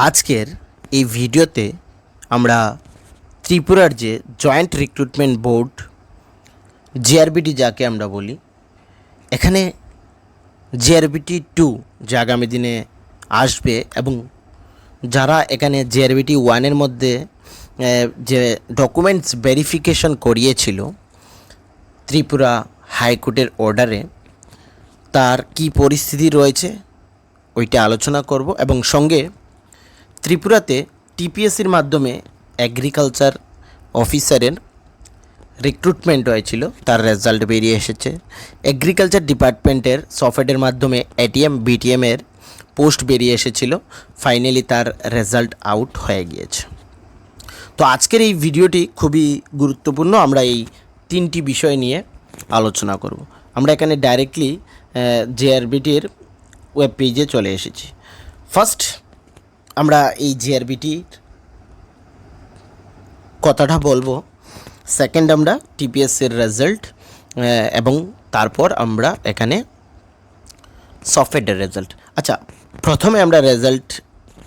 আজকের এই ভিডিওতে আমরা ত্রিপুরার যে জয়েন্ট রিক্রুটমেন্ট বোর্ড জিআরবিটি যাকে আমরা বলি, এখানে জিআরবিটি 2 যে আগামী দিনে আসবে এবং যারা এখানে জিআরবিটি 1-এর মধ্যে যে ডকুমেন্টস ভেরিফিকেশন করিয়েছিল ত্রিপুরা হাইকোর্টের অর্ডারে, তার কি পরিস্থিতি রয়েছে ওইটা আলোচনা করব। এবং সঙ্গে ত্রিপুরাতে টিপিএসসির মাধ্যমে এগ্রিকালচার অফিসারের রিক্রুটমেন্ট হয়েছিল, তার রেজাল্ট বেরিয়ে এসেছে। এগ্রিকালচার ডিপার্টমেন্টের সফটওয়্যারের মাধ্যমে এটিএম বিটিএমের পোস্ট বেরিয়ে এসেছিল, ফাইনালি তার রেজাল্ট আউট হয়ে গিয়েছে। তো আজকের এই ভিডিওটি খুবই গুরুত্বপূর্ণ। আমরা এই তিনটি বিষয় নিয়ে আলোচনা করব। আমরা এখানে ডাইরেক্টলি জিআরবিটির ওয়েব পেজে চলে এসেছি। ফার্স্ট আমরা এই জিআরবিটির কথাটা বলবো, সেকেন্ড আমরা টিপিএসসির রেজাল্ট, এবং তারপর আমরা এখানে সফটওয়্যারের রেজাল্ট। আচ্ছা, প্রথমে আমরা রেজাল্ট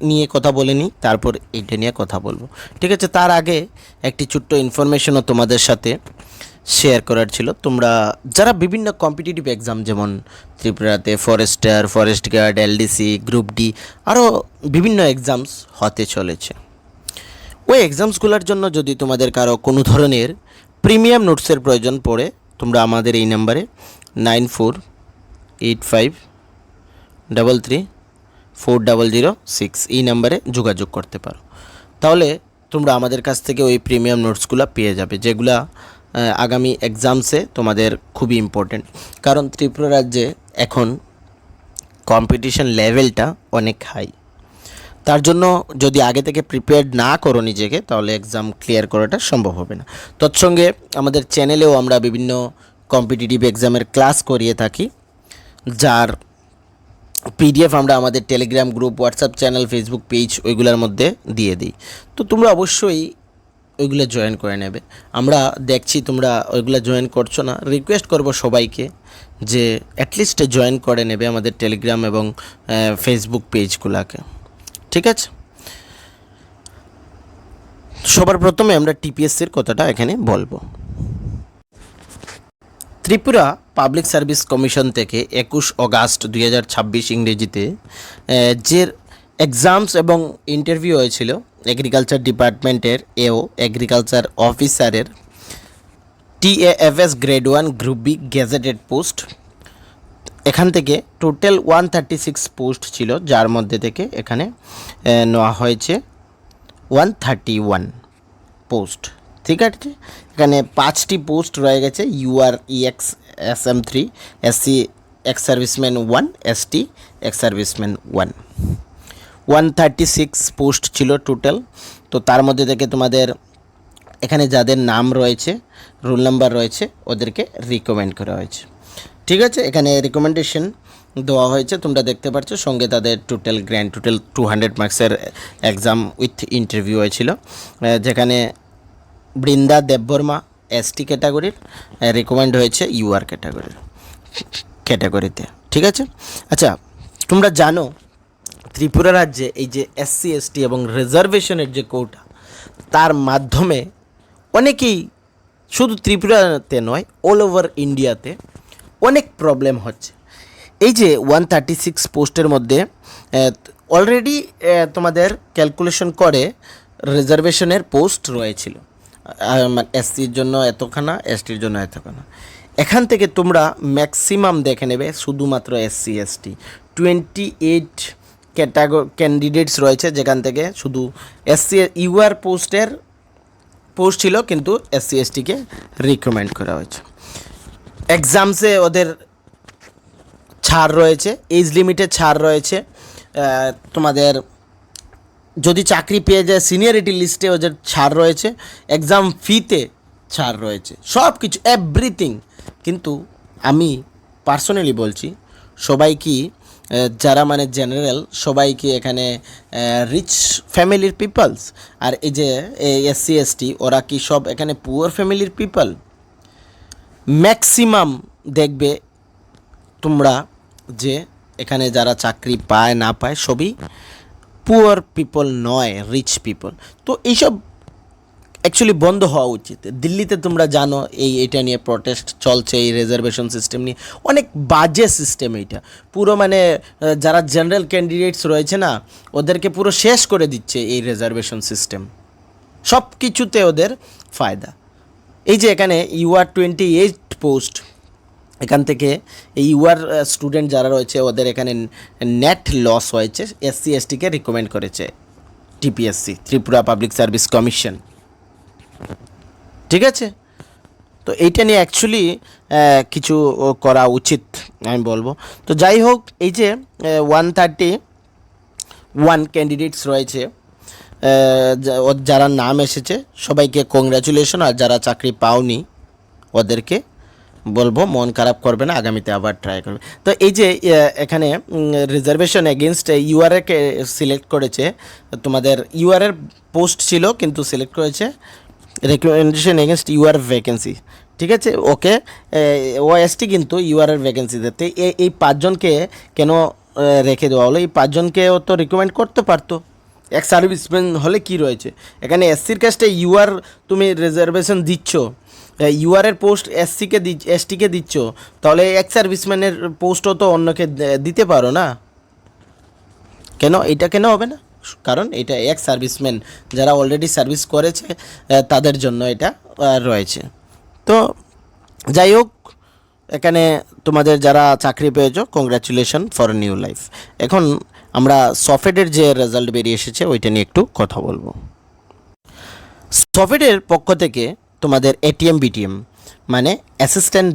নিয়ে কথা বলে নিই, তারপর এইটা নিয়ে কথা বলবো, ঠিক আছে? তার আগে একটি ছোট্ট ইনফরমেশনও তোমাদের সাথে শেয়ার করার ছিল। তোমরা যারা বিভিন্ন কম্পিটিটিভ এক্সাম, যেমন ত্রিপুরাতে forester, forest guard, LDC, group D, আরও বিভিন্ন এক্সামস হতে চলেছে, ওই এক্সামসগুলোর জন্য যদি তোমাদের কারো কোনো ধরনের প্রিমিয়াম নোটসের প্রয়োজন পড়ে, তোমরা আমাদের এই নাম্বারে 9485334006 এই নাম্বারে যোগাযোগ করতে পারো। তাহলে তোমরা আমাদের কাছ থেকে ওই প্রিমিয়াম নোটসগুলো পেয়ে যাবে, যেগুলা আগামী এক্সামসে তোমাদের খুবই ইম্পর্টেন্ট। কারণ ত্রিপুরা রাজ্যে এখন কম্পিটিশন লেভেলটা অনেক হাই, তার জন্য যদি আগে থেকে প্রিপেয়ার্ড না করো নিজেকে, তাহলে এক্সাম ক্লিয়ার করাটা সম্ভব হবে না। তৎসঙ্গে আমাদের চ্যানেলেও আমরা বিভিন্ন কম্পিটিটিভ এক্সামের ক্লাস করিয়ে থাকি, যার পিডিএফ আমরা আমাদের Telegram group, WhatsApp channel, Facebook page ওইগুলোর মধ্যে দিয়ে দিই। তো তোমরা অবশ্যই ওইগুলো জয়েন করে নেবে। আমরা দেখছি তোমরা ওইগুলো জয়েন করছো না, রিকোয়েস্ট করব সবাইকে যে অ্যাটলিস্ট জয়েন করে নেবে আমাদের টেলিগ্রাম এবং ফেসবুক পেজগুলোকে, ঠিক আছে? সবার প্রথমে আমরা টিপিএসসির কথাটা এখানে বলবো। ত্রিপুরা পাবলিক সার্ভিস কমিশন থেকে 21 অগাস্ট 2026 ইংরেজিতে যে এক্সামস এবং ইন্টারভিউ হয়েছিল এগ্রিকালচার ডিপার্টমেন্টের এগ্রিকালচার অফিসারের TAFS grade 1 group B gazetted post, এখান থেকে টোটাল 136 পোস্ট ছিল, যার মধ্যে থেকে এখানে নেওয়া হয়েছে 131 পোস্ট, ঠিক আছে? এখানে 5টি পোস্ট রয়ে গেছে, UR EX SM3 SC ex serviceman 1, ST ex serviceman 1। 136 post ছিল টোটাল। তো তার মধ্যে থেকে তোমাদের এখানে যাদের নাম রয়েছে, রোল নাম্বার রয়েছে, ওদেরকে রিকমেন্ড করা হয়েছে, ঠিক আছে? এখানে রিকমেন্ডেশন দেওয়া হয়েছে, তোমরা দেখতে পাচ্ছ। সঙ্গে তাদের গ্র্যান্ড টোটাল 200 মার্কসের এক্সাম উইথ ইন্টারভিউ হয়েছিল, যেখানে বৃন্দা দেববর্মা ST ক্যাটাগরির রিকমেন্ড হয়েছে UR ক্যাটাগরিতে, ঠিক আছে? আচ্ছা, তোমরা জানো ত্রিপুরা রাজ্যে এই যে SC ST এবং রিজার্ভেশনের যে কোটা, তার মাধ্যমে অনেকেই শুধু ত্রিপুরাতে নয়, অল ওভার ইন্ডিয়াতে অনেক প্রবলেম হচ্ছে। এই যে 136 পোস্টের মধ্যে অলরেডি তোমাদের ক্যালকুলেশন করে রিজার্ভেশনের পোস্ট রয়েছিল, SCর জন্য এতখানা, STর জন্য এতখানা। এখান থেকে তোমরা ম্যাক্সিমাম দেখে নেবে শুধুমাত্র SC ST 28 ক্যান্ডিডেটস রয়েছে, যেখান থেকে শুধু SC UR পোস্ট ছিল, কিন্তু SC STকে রিকমেন্ড করা হয়েছে। এক্সামসে ওদের ছাড় রয়েছে, এজ লিমিটে ছাড় রয়েছে, তোমাদের যদি চাকরি পেয়ে যায় সিনিয়রিটি লিস্টে ওদের ছাড় রয়েছে, এক্সাম ফিতে ছাড় রয়েছে, সব কিছু এভরিথিং। কিন্তু আমি পার্সোনালি বলছি, সবাই কি যারা মানে জেনারেল, সবাইকে এখানে রিচ ফ্যামিলির পিপলস, আর এই যে SC ST ওরা কি সব এখানে পুয়ার ফ্যামিলির পিপল? ম্যাক্সিমাম দেখবে তোমরা যে এখানে যারা চাকরি পায় না পায় সবই পুয়ার পিপল নয়, রিচ পিপল। তো এইসব অ্যাকচুয়ালি বন্ধ হওয়া উচিত। দিল্লিতে তোমরা জানো এইটা নিয়ে প্রটেস্ট চলছে, এই রিজার্ভেশন সিস্টেম নিয়ে। অনেক বাজে সিস্টেম এইটা, পুরো মানে যারা জেনারেল ক্যান্ডিডেটস রয়েছে না, ওদেরকে পুরো শেষ করে দিচ্ছে এই রিজার্ভেশন সিস্টেম। সব কিছুতে ওদের ফায়দা। এই যে এখানে UR 28 পোস্ট, এখান থেকে এই UR স্টুডেন্ট যারা রয়েছে ওদের এখানে নেট লস হয়েছে, SC/STকে রিকমেন্ড করেছে TPSC, Tripura public service commission. ঠিক আছে, তো এইটা নিয়ে অ্যাকচুয়ালি কিছু করা উচিত আমি বলবো। তো যাই হোক, এই যে 131 ক্যান্ডিডেটস রয়েছে, যারা নাম এসেছে সবাইকে কংগ্রাচুলেশন। আর যারা চাকরি পাওনি ওদেরকে বলবো মন খারাপ করবে না, আগামীতে আবার ট্রাই করবে। তো এই যে এখানে রিজার্ভেশন এগেনস্ট URকে সিলেক্ট করেছে, তোমাদের URের পোস্ট ছিল কিন্তু সিলেক্ট করেছে রেকমেন্ডেশন এগেনস্ট UR ভ্যাকেন্সি। ঠিক আছে, ওকে OST কিন্তু URের ভ্যাকেন্সি দিতে এই 5 জনকে কেন রেখে দেওয়া হলো? এই 5 জনকেও তো রিকমেন্ড করতে পারতো। এক সার্ভিসম্যান হলে কি রয়েছে, এখানে SCর কাস্টে UR তুমি রিজার্ভেশন দিচ্ছ, URের পোস্ট STকে দিচ্ছ, তাহলে এক সার্ভিসম্যানের পোস্টও তো অন্যকে দিতে পারো না। কেন এটা কেন হবে না? কারণ এটা এক সার্ভিসম্যান যারা অলরেডি সার্ভিস করেছে তাদের জন্য এটা রয়েছে। তো যাই হোক, এখানে তোমাদের যারা চাকরি পেয়েছো কংগ্রাচুলেশন ফর নিউ লাইফ। এখন আমরা সফেডের যে রেজাল্ট বেরিয়ে এসেছে ওইটা নিয়ে একটু কথা বলবো। সফেডের পক্ষ থেকে তোমাদের ATM BTM মানে assistant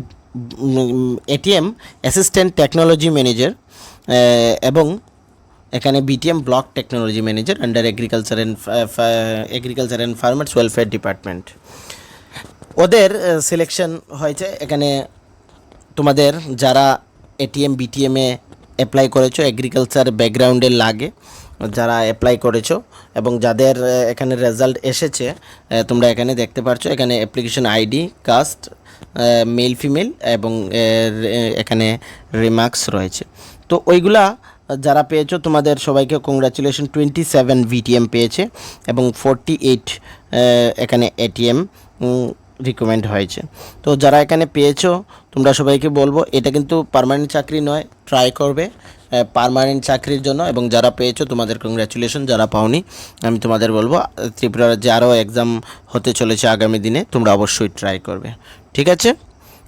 ATM assistant technology manager এবং এখানে BTM block technology manager under agriculture and farmers welfare department, ওদের সিলেকশন হয়েছে। এখানে তোমাদের যারা ATM BTM-এ অ্যাপ্লাই করেছো, এগ্রিকালচার ব্যাকগ্রাউন্ডের লাগে যারা অ্যাপ্লাই করেছো এবং যাদের এখানে রেজাল্ট এসেছে তোমরা এখানে দেখতে পাচ্ছ। এখানে application ID, caste, male female এবং এখানে রিমার্কস রয়েছে। তো ওইগুলা যারা পেয়েছো তোমাদের সবাইকে কংগ্রাচুলেশন। 27 VTM পেয়েছে এবং 48 এখানে ATM রিকমেন্ড হয়েছে। তো যারা এখানে পেয়েছো তোমরা সবাইকে বলবো এটা কিন্তু পার্মানেন্ট চাকরি নয়, ট্রাই করবে পার্মানেন্ট চাকরির জন্য। এবং যারা পেয়েছো তোমাদের কংগ্রাচুলেশন, যারা পাওনি আমি তোমাদের বলবো ত্রিপুরার যে আরও এক্সাম হতে চলেছে আগামী দিনে, তোমরা অবশ্যই ট্রাই করবে। ঠিক আছে,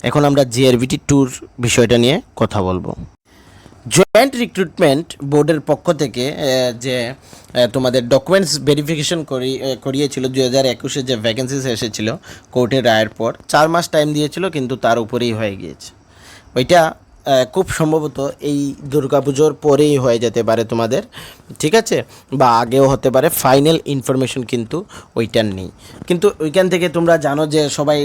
এখন আমরা GRVT 2 বিষয়টা নিয়ে কথা বলবো। জয়েন্ট রিক্রুটমেন্ট বোর্ডের পক্ষ থেকে যে তোমাদের ডকুমেন্টস ভেরিফিকেশন করিয়েছিল 2021-এ যে ভ্যাকেন্সিস এসেছিলো কোর্টের রায়ের পর, 4 মাস টাইম দিয়েছিল কিন্তু তার উপরেই হয়ে গিয়েছে। ওইটা খুব সম্ভবত এই দুর্গাপুজোর পরেই হয়ে যেতে পারে তোমাদের, ঠিক আছে, বা আগেও হতে পারে। ফাইনাল ইনফরমেশন কিন্তু ওইটার নেই। কিন্তু ওইখান থেকে তোমরা জানো যে সবাই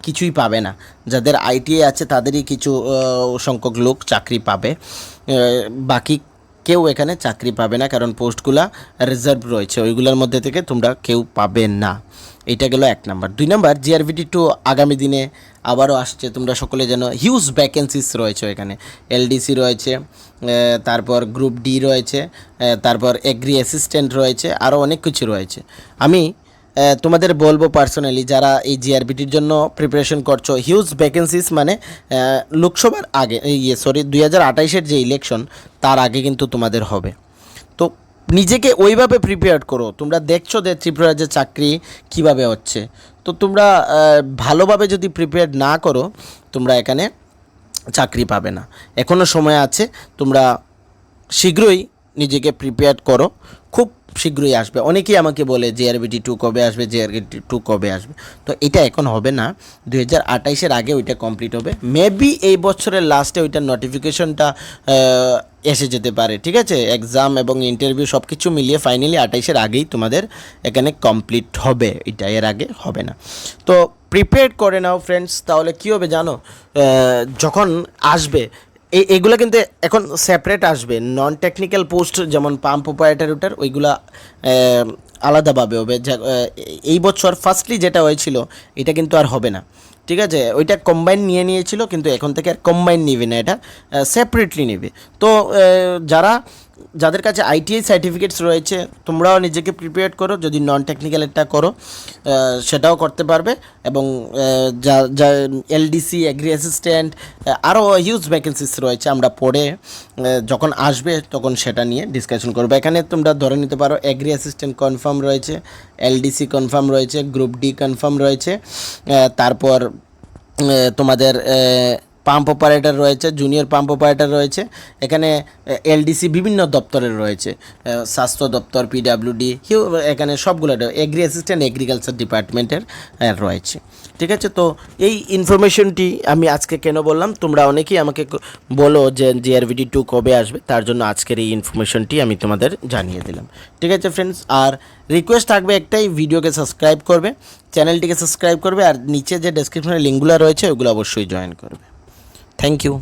কিছুই পাবে না, যাদের ITI আছে তাদেরই কিছু সংখ্যক লোক চাকরি পাবে, বাকি কেউ এখানে চাকরি পাবে না, কারণ পোস্টগুলা রিজার্ভ রয়েছে, ওইগুলোর মধ্যে থেকে তোমরা কেউ পাবে না। এটা গেল 1 নাম্বার। 2 নাম্বার GRVT 2 আগামী দিনে আবারও আসছে, তোমরা সকলে জানো। হিউজ ভ্যাকেন্সিস রয়েছে এখানে, LDC রয়েছে, তারপর গ্রুপ D রয়েছে, তারপর এগ্রি অ্যাসিস্ট্যান্ট রয়েছে, আরও অনেক কিছু রয়েছে। আমি তোমাদের বলবো পার্সোনালি যারা এই GRVTর জন্য প্রিপারেশন করছো, হিউজ ভ্যাকেন্সিস মানে লোকসভার আগে 2028-এর যে ইলেকশন তার আগে কিন্তু তোমাদের হবে। তো নিজেকে ওইভাবে প্রিপেয়ার করো। তোমরা দেখছো যে ত্রিপুরার যে চাকরি কিভাবে হচ্ছে, তো তোমরা ভালোভাবে যদি প্রিপেয়ার না করো তোমরা এখানে চাকরি পাবে না। এখনও সময় আছে, তোমরা শীঘ্রই নিজেকে প্রিপেয়ার করো, খুব শীঘ্রই আসবে। অনেকেই আমাকে বলে GRVT 2 কবে আসবে, GRVT 2 কবে আসবে। তো এটা এখন হবে না, 2028-এর আগে ওইটা কমপ্লিট হবে। মেবি এই বছরের লাস্টে ওইটার নোটিফিকেশনটা এসে যেতে পারে, ঠিক আছে। এক্সাম এবং ইন্টারভিউ সব কিছু মিলিয়ে ফাইনালি 28-এর আগেই তোমাদের এখানে কমপ্লিট হবে, এটা এর আগে হবে না। তো প্রিপেয়ার করে নাও ফ্রেন্ডস, তাহলে কী হবে জানো, যখন আসবে এগুলো কিন্তু এখন সেপারেট আসবে। নন টেকনিক্যাল পোস্ট যেমন পাম্প অপারেটর, ওটার ওইগুলা আলাদাভাবে হবে। এই বছর ফার্স্টলি যেটা হয়েছিল এটা কিন্তু আর হবে না, ঠিক আছে। ওইটা কম্বাইন নিয়েছিল, কিন্তু এখন থেকে আর কম্বাইন নেবে না, এটা সেপারেটলি নেবে। তো যারা যাদের কাছে আইটিআই সার্টিফিকেটস রয়েছে তোমরাও নিজেকে প্রিপেয়ার করো, যদি নন টেকনিক্যালেরটা করো সেটাও করতে পারবে। এবং যা যা এলডিসি, এগ্রি অ্যাসিস্ট্যান্ট, আরও হিউজ ভ্যাকেন্সিস রয়েছে, আমরা পড়ে যখন আসবে তখন সেটা নিয়ে ডিসকাশন করবো। এখানে তোমরা ধরে নিতে পারো এগ্রি অ্যাসিস্ট্যান্ট কনফার্ম রয়েছে, এলডিসি কনফার্ম রয়েছে, গ্রুপ ডি কনফার্ম রয়েছে, তারপর তোমাদের পাম্প অপারেটর রয়েছে, জুনিয়র পাম্প অপারেটর রয়েছে। এখানে এলডিসি বিভিন্ন দপ্তরের রয়েছে, স্বাস্থ্য দপ্তর, পিডাব্লিউডি, এখানে সবগুলো এগ্রি অ্যাসিস্ট্যান্ট এগ্রিকালচার ডিপার্টমেন্টের রয়েছে। ঠিক আছে, তো এই ইনফরমেশনটি আমি আজকে কেন বললাম, তোমরা অনেকেই আমাকে বলো যে জিআরভিডি 2 কবে আসবে, তার জন্য আজকের এই ইনফরমেশনটি আমি তোমাদের জানিয়ে দিলাম। ঠিক আছে ফ্রেন্ডস, আর রিকোয়েস্ট থাকবে একটাই, ভিডিওকে সাবস্ক্রাইব করবে, চ্যানেলটিকে সাবস্ক্রাইব করবে, আর নিচে যে ডেসক্রিপশনে লিঙ্কগুলো রয়েছে ওগুলো অবশ্যই জয়েন করবে। Thank you.